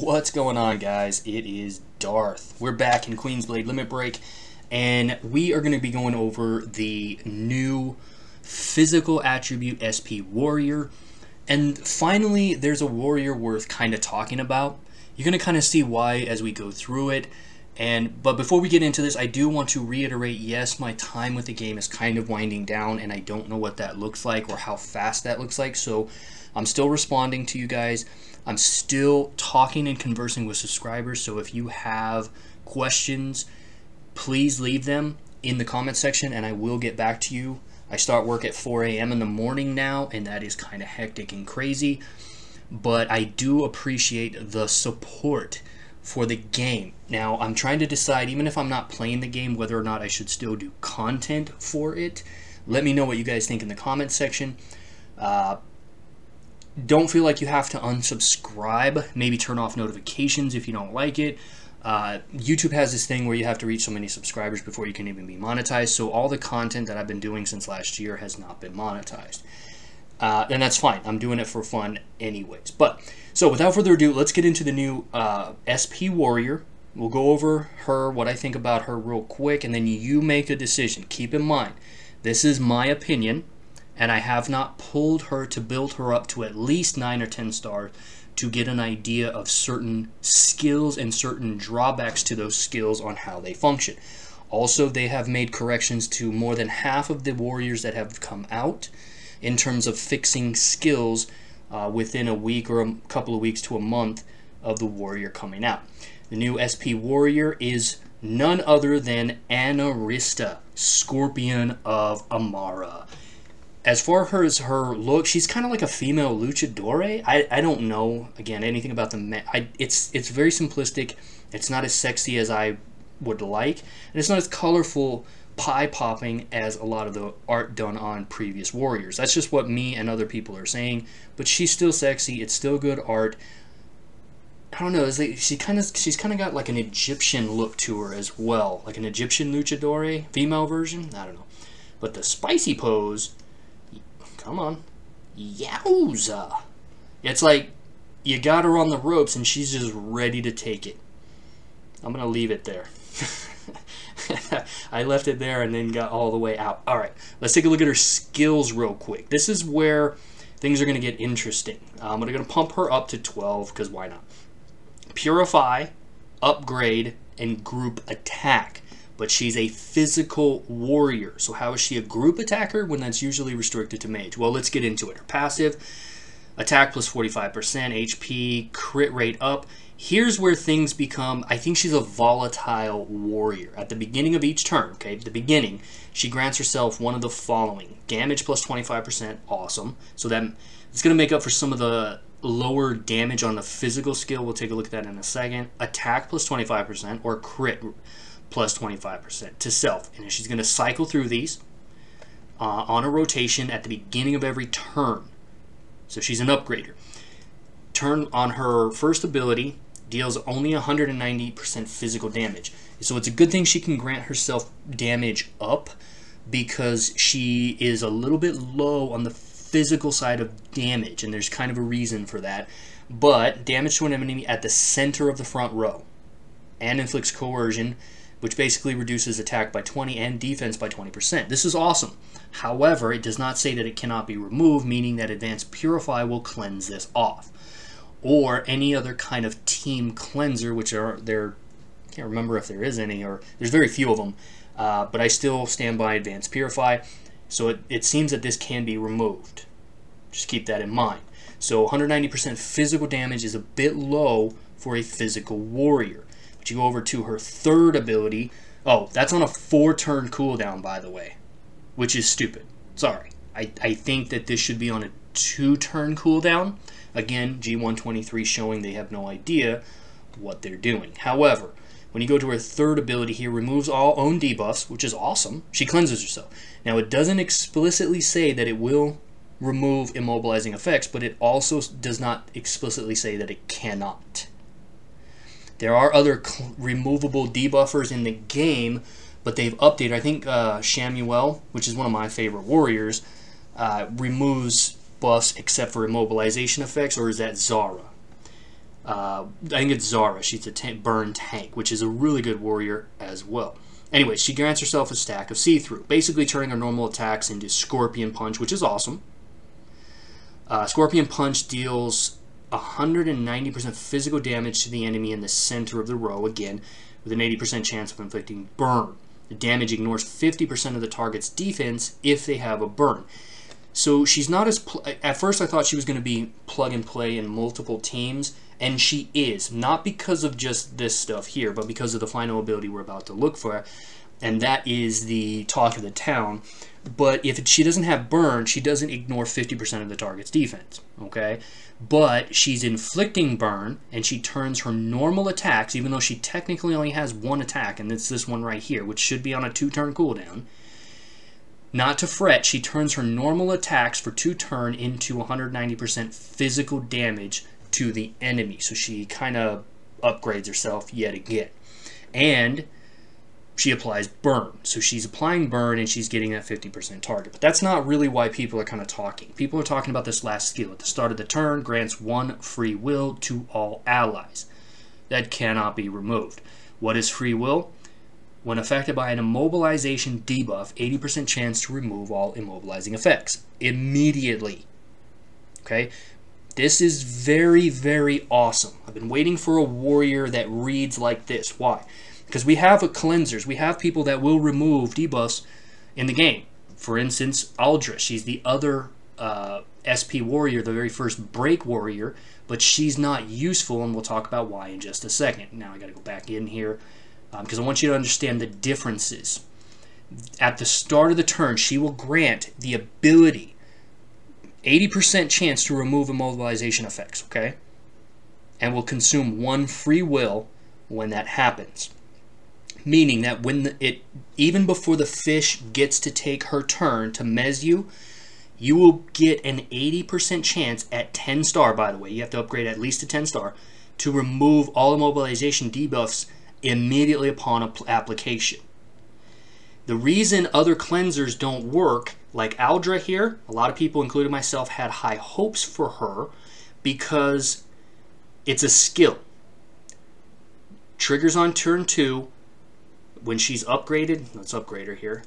What's going on, guys? It is Darth. We're back in Queensblade Limit Break, and we are going to be going over the new physical attribute SP Warrior. And finally, there's a warrior worth kind of talking about. You're going to kind of see why as we go through it. But before we get into this, I do want to reiterate, yes, my time with the game is kind of winding down, and I don't know what that looks like or how fast that looks like. So I'm still responding to you guys. I'm still talking and conversing with subscribers, so if you have questions, please leave them in the comment section and I will get back to you. I start work at 4 a.m. in the morning now, and that is kind of hectic and crazy, but I do appreciate the support for the game. Now, I'm trying to decide, even if I'm not playing the game, whether or not I should still do content for it. Let me know what you guys think in the comment section. Don't feel like you have to unsubscribe. Maybe turn off notifications if you don't like it. YouTube has this thing where you have to reach so many subscribers before you can even be monetized. So all the content that I've been doing since last year has not been monetized. And that's fine. I'm doing it for fun anyways. So without further ado, let's get into the new SP Warrior. We'll go over her, what I think about her real quick, and then you make a decision. Keep in mind, this is my opinion, and I have not pulled her to build her up to at least 9 or 10 stars to get an idea of certain skills and certain drawbacks to those skills on how they function. Also, they have made corrections to more than half of the warriors that have come out in terms of fixing skills within a week or a couple of weeks to a month of the warrior coming out. The new SP Warrior is none other than Anarista, Scorpion of Amara. As far as her look, she's kind of like a female luchador. I don't know, again, anything about the it's very simplistic. It's not as sexy as I would like, and it's not as colorful, pie-popping as a lot of the art done on previous warriors. That's just what me and other people are saying, but she's still sexy. It's still good art. I don't know, she's kind of got like an Egyptian look to her as well, like an Egyptian luchador, female version. I don't know, but the spicy pose, come on, yowza! It's like you got her on the ropes and she's just ready to take it. I'm gonna leave it there. I left it there and then got all the way out. All right, let's take a look at her skills real quick. This is where things are gonna get interesting. I'm gonna pump her up to 12 because why not? Purify, upgrade, and group attack. But she's a physical warrior. So how is she a group attacker when that's usually restricted to mage? Well, let's get into it. Her passive, attack plus 45%, HP, crit rate up. Here's where things become, I think she's a volatile warrior. At the beginning of each turn, okay, at the beginning, she grants herself one of the following. Damage plus 25%, awesome. So it's going to make up for some of the lower damage on the physical skill. We'll take a look at that in a second. Attack plus 25%, or crit plus 25% to self. And she's going to cycle through these on a rotation at the beginning of every turn. So she's an upgrader. Turn on her first ability deals only 190% physical damage. So it's a good thing she can grant herself damage up because she is a little bit low on the physical side of damage, and there's kind of a reason for that. But damage to an enemy at the center of the front row, and inflicts coercion, which basically reduces attack by 20 and defense by 20%. This is awesome. However, it does not say that it cannot be removed, meaning that Advanced Purify will cleanse this off. Or any other kind of team cleanser, which I can't remember if there is any, or there's very few of them, but I still stand by Advanced Purify. So it seems that this can be removed. Just keep that in mind. So 190% physical damage is a bit low for a physical warrior. But you go over to her third ability. Oh, that's on a 4-turn cooldown, by the way, which is stupid. Sorry. I think that this should be on a 2-turn cooldown. Again, G123 showing they have no idea what they're doing. However, when you go to her third ability here, removes all own debuffs, which is awesome. She cleanses herself. Now, it doesn't explicitly say that it will remove immobilizing effects, but it also does not explicitly say that it cannot. There are other removable debuffers in the game, but they've updated. I think Shamuel, which is one of my favorite warriors, removes buffs except for immobilization effects, or is that Zara? I think it's Zara. She's a burn tank, which is a really good warrior as well. Anyway, she grants herself a stack of see-through, basically turning her normal attacks into Scorpion Punch, which is awesome. Scorpion Punch deals 190% physical damage to the enemy in the center of the row, again, with an 80% chance of inflicting burn. The damage ignores 50% of the target's defense if they have a burn. So she's not as... At first I thought she was going to be plug and play in multiple teams, and she is. Not because of just this stuff here, but because of the final ability we're about to look for, and that is the Talk of the Town. But if she doesn't have burn, she doesn't ignore 50% of the target's defense, okay? But she's inflicting burn, and she turns her normal attacks, even though she technically only has one attack, and it's this one right here, which should be on a 2-turn cooldown. Not to fret, she turns her normal attacks for 2 turn into 190% physical damage to the enemy. So she kind of upgrades herself yet again. And she applies burn. So she's applying burn and she's getting that 50% target. But that's not really why people are kind of talking. People are talking about this last skill. At the start of the turn, grants 1 free will to all allies. That cannot be removed. What is free will? When affected by an immobilization debuff, 80% chance to remove all immobilizing effects immediately. Okay? This is very, very awesome. I've been waiting for a warrior that reads like this. Why? Because we have cleansers. We have people that will remove debuffs in the game. For instance, Aldra. She's the other SP warrior, the very first break warrior, but she's not useful, and we'll talk about why in just a second. Now I got to go back in here because I want you to understand the differences. At the start of the turn, she will grant the ability, 80% chance to remove immobilization effects, okay? And will consume 1 free will when that happens. Meaning that when even before the fish gets to take her turn to mez you, you will get an 80% chance at 10 star, by the way, you have to upgrade at least to 10 star, to remove all immobilization debuffs immediately upon application. The reason other cleansers don't work, like Aldra here, a lot of people, including myself, had high hopes for her because it's a skill. Triggers on turn 2. When she's upgraded, let's upgrade her here,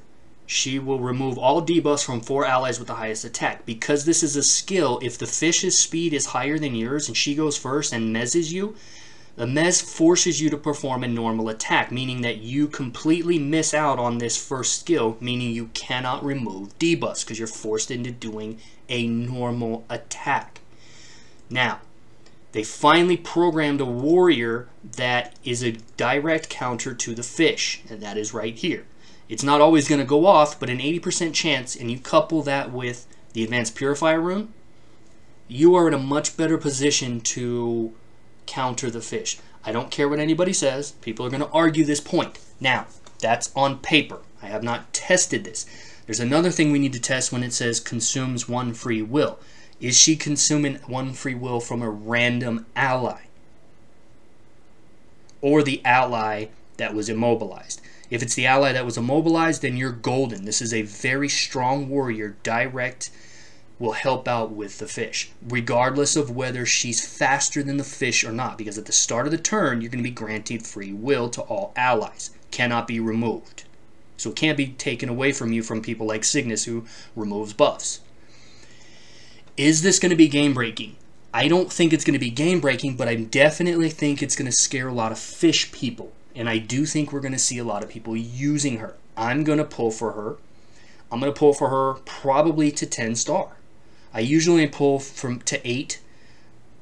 she will remove all debuffs from 4 allies with the highest attack. Because this is a skill, if the fish's speed is higher than yours and she goes first and mezzes you, the mez forces you to perform a normal attack, meaning that you completely miss out on this first skill, meaning you cannot remove debuffs because you're forced into doing a normal attack. Now, they finally programmed a warrior that is a direct counter to the fish, and that is right here. It's not always going to go off, but an 80% chance, and you couple that with the Advanced Purifier rune, you are in a much better position to counter the fish. I don't care what anybody says. People are going to argue this point. Now, that's on paper. I have not tested this. There's another thing we need to test when it says consumes 1 free will. Is she consuming 1 free will from a random ally? Or the ally that was immobilized? If it's the ally that was immobilized, then you're golden. This is a very strong warrior. Direct will help out with the fish, regardless of whether she's faster than the fish or not, because at the start of the turn, you're going to be granted free will to all allies. Cannot be removed. So it can't be taken away from you from people like Cygnus, who removes buffs. Is this going to be game-breaking? I don't think it's going to be game-breaking, but I definitely think it's going to scare a lot of fish people. And I do think we're going to see a lot of people using her. I'm going to pull for her. I'm going to pull for her probably to 10 star. I usually pull to 8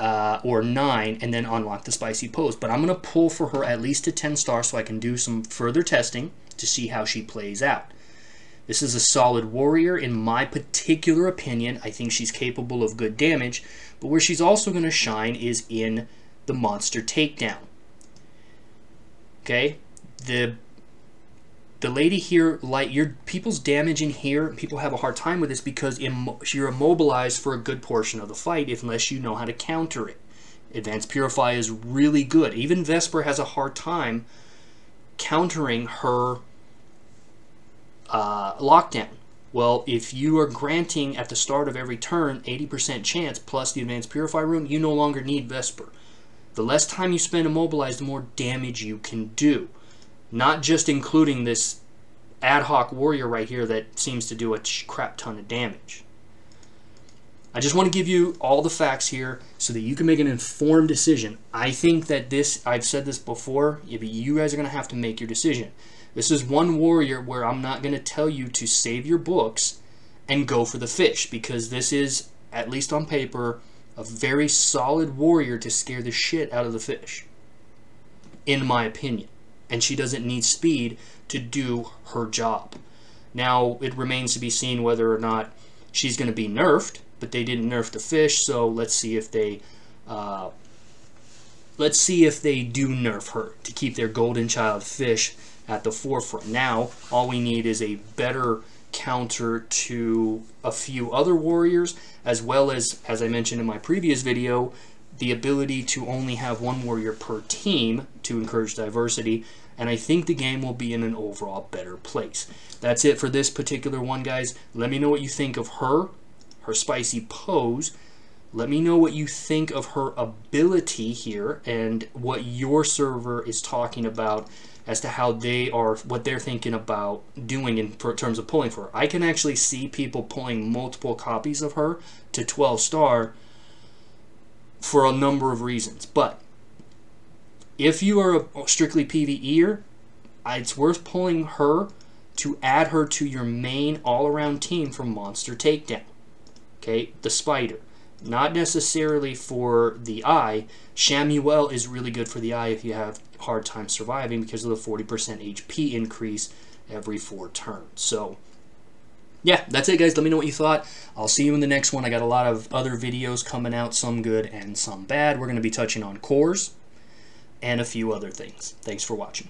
or 9 and then unlock the spicy pose. But I'm going to pull for her at least to 10 star so I can do some further testing to see how she plays out. This is a solid warrior in my particular opinion. I think she's capable of good damage, but where she's also going to shine is in the monster takedown. Okay, the lady here, like people's damage in here, people have a hard time with this because you're immobilized for a good portion of the fight unless you know how to counter it. Advanced Purify is really good. Even Vesper has a hard time countering her lockdown. Well, if you are granting at the start of every turn 80% chance plus the Advanced Purify rune, you no longer need Vesper. The less time you spend immobilized, the more damage you can do. Not just including this ad hoc warrior right here that seems to do a crap ton of damage. I just want to give you all the facts here so that you can make an informed decision. I think that this, I've said this before, you guys are going to have to make your decision. This is one warrior where I'm not going to tell you to save your books and go for the fish, because this is, at least on paper, a very solid warrior to scare the shit out of the fish, in my opinion. And she doesn't need speed to do her job. Now, it remains to be seen whether or not she's going to be nerfed, but they didn't nerf the fish, so let's see if they do nerf her to keep their golden child fish at the forefront. Now, all we need is a better counter to a few other warriors, as well as I mentioned in my previous video, the ability to only have one warrior per team to encourage diversity, and I think the game will be in an overall better place. That's it for this particular one, guys. Let me know what you think of her spicy pose. Let me know what you think of her ability here and what your server is talking about as to how they are, what they're thinking about doing in terms of pulling for her. I can actually see people pulling multiple copies of her to 12-star for a number of reasons. But if you are a strictly PvEer, it's worth pulling her to add her to your main all-around team for monster takedown. Okay, the spider. Not necessarily for the eye. Shamuel is really good for the eye if you have hard time surviving because of the 40% HP increase every 4 turns. So, yeah, that's it, guys. Let me know what you thought. I'll see you in the next one. I got a lot of other videos coming out, some good and some bad. We're going to be touching on cores and a few other things. Thanks for watching.